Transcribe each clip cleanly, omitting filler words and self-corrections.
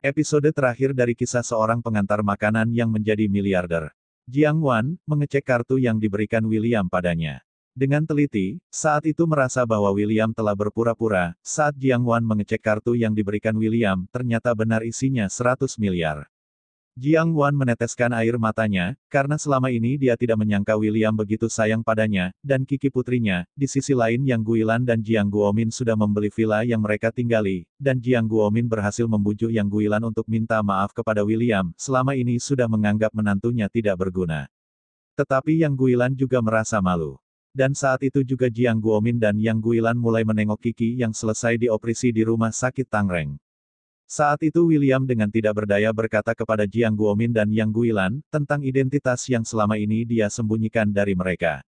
Episode terakhir dari kisah seorang pengantar makanan yang menjadi miliarder. Jiang Wan mengecek kartu yang diberikan William padanya. Dengan teliti, saat itu merasa bahwa William telah berpura-pura. Saat Jiang Wan mengecek kartu yang diberikan William, ternyata benar isinya 100 miliar. Jiang Wan meneteskan air matanya, karena selama ini dia tidak menyangka William begitu sayang padanya, dan Kiki putrinya. Di sisi lain Yang Guilan dan Jiang Guomin sudah membeli villa yang mereka tinggali, dan Jiang Guomin berhasil membujuk Yang Guilan untuk minta maaf kepada William, selama ini sudah menganggap menantunya tidak berguna. Tetapi Yang Guilan juga merasa malu. Dan saat itu juga Jiang Guomin dan Yang Guilan mulai menengok Kiki yang selesai dioperasi di rumah sakit Tangreng. Saat itu William dengan tidak berdaya berkata kepada Jiang Guomin dan Yang Guilan, tentang identitas yang selama ini dia sembunyikan dari mereka.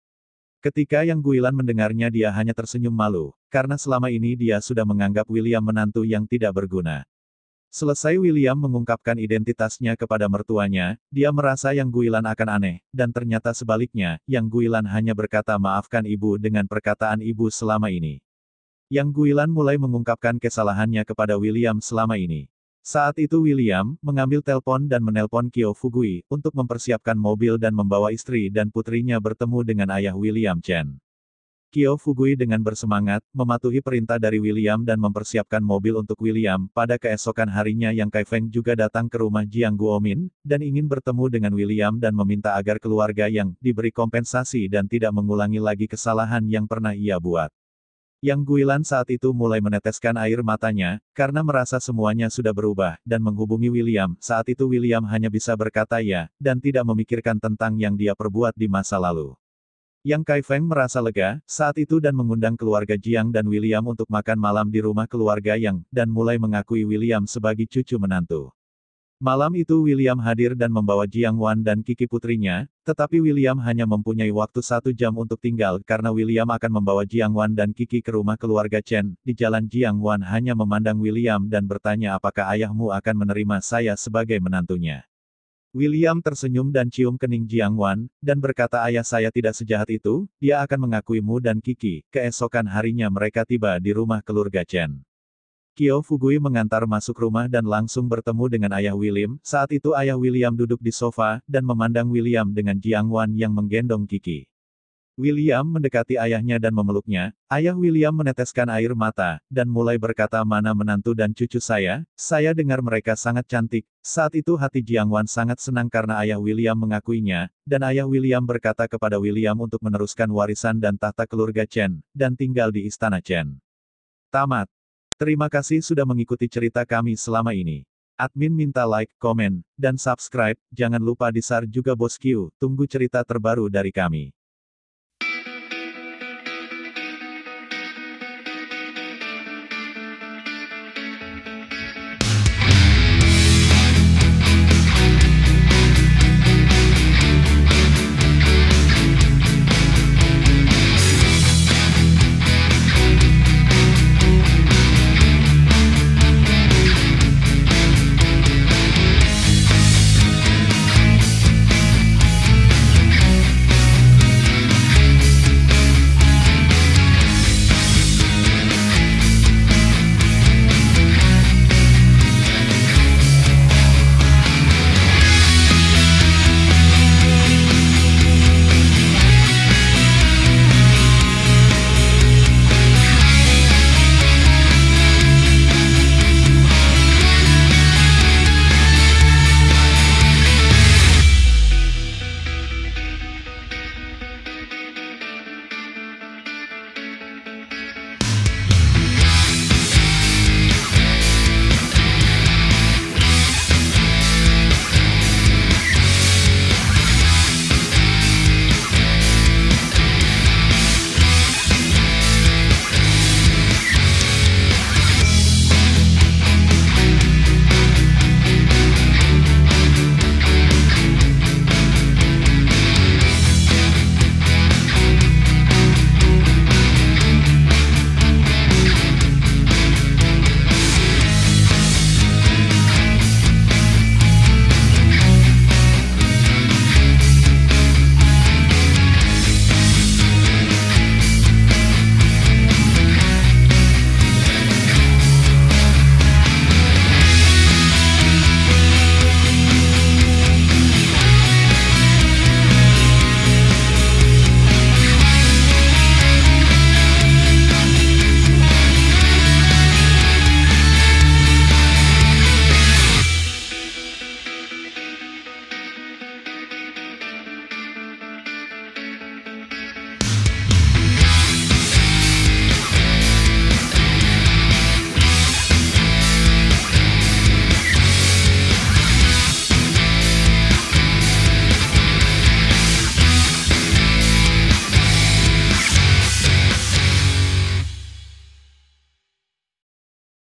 Ketika Yang Guilan mendengarnya dia hanya tersenyum malu, karena selama ini dia sudah menganggap William menantu yang tidak berguna. Selesai William mengungkapkan identitasnya kepada mertuanya, dia merasa Yang Guilan akan aneh, dan ternyata sebaliknya, Yang Guilan hanya berkata maafkan ibu dengan perkataan ibu selama ini. Yang Guilan mulai mengungkapkan kesalahannya kepada William selama ini. Saat itu William mengambil telepon dan menelpon Kyo Fugui untuk mempersiapkan mobil dan membawa istri dan putrinya bertemu dengan ayah William Chen. Kyo Fugui dengan bersemangat mematuhi perintah dari William dan mempersiapkan mobil untuk William. Pada keesokan harinya Yang Kaifeng juga datang ke rumah Jiang Guomin dan ingin bertemu dengan William dan meminta agar keluarga Yang diberi kompensasi dan tidak mengulangi lagi kesalahan yang pernah ia buat. Yang Guilan saat itu mulai meneteskan air matanya, karena merasa semuanya sudah berubah, dan menghubungi William. Saat itu William hanya bisa berkata ya, dan tidak memikirkan tentang yang dia perbuat di masa lalu. Yang Kaifeng merasa lega, saat itu dan mengundang keluarga Jiang dan William untuk makan malam di rumah keluarga Yang, dan mulai mengakui William sebagai cucu menantu. Malam itu William hadir dan membawa Jiang Wan dan Kiki putrinya, tetapi William hanya mempunyai waktu 1 jam untuk tinggal karena William akan membawa Jiang Wan dan Kiki ke rumah keluarga Chen. Di jalan Jiang Wan hanya memandang William dan bertanya apakah ayahmu akan menerima saya sebagai menantunya. William tersenyum dan cium kening Jiang Wan, dan berkata ayah saya tidak sejahat itu, dia akan mengakuimu dan Kiki. Keesokan harinya mereka tiba di rumah keluarga Chen. Kyo Fugui mengantar masuk rumah dan langsung bertemu dengan ayah William. Saat itu ayah William duduk di sofa, dan memandang William dengan Jiang Wan yang menggendong Kiki. William mendekati ayahnya dan memeluknya. Ayah William meneteskan air mata, dan mulai berkata mana menantu dan cucu saya dengar mereka sangat cantik. Saat itu hati Jiang Wan sangat senang karena ayah William mengakuinya, dan ayah William berkata kepada William untuk meneruskan warisan dan tahta keluarga Chen, dan tinggal di istana Chen. Tamat. Terima kasih sudah mengikuti cerita kami selama ini. Admin minta like, komen, dan subscribe, jangan lupa di-share juga bosku, tunggu cerita terbaru dari kami.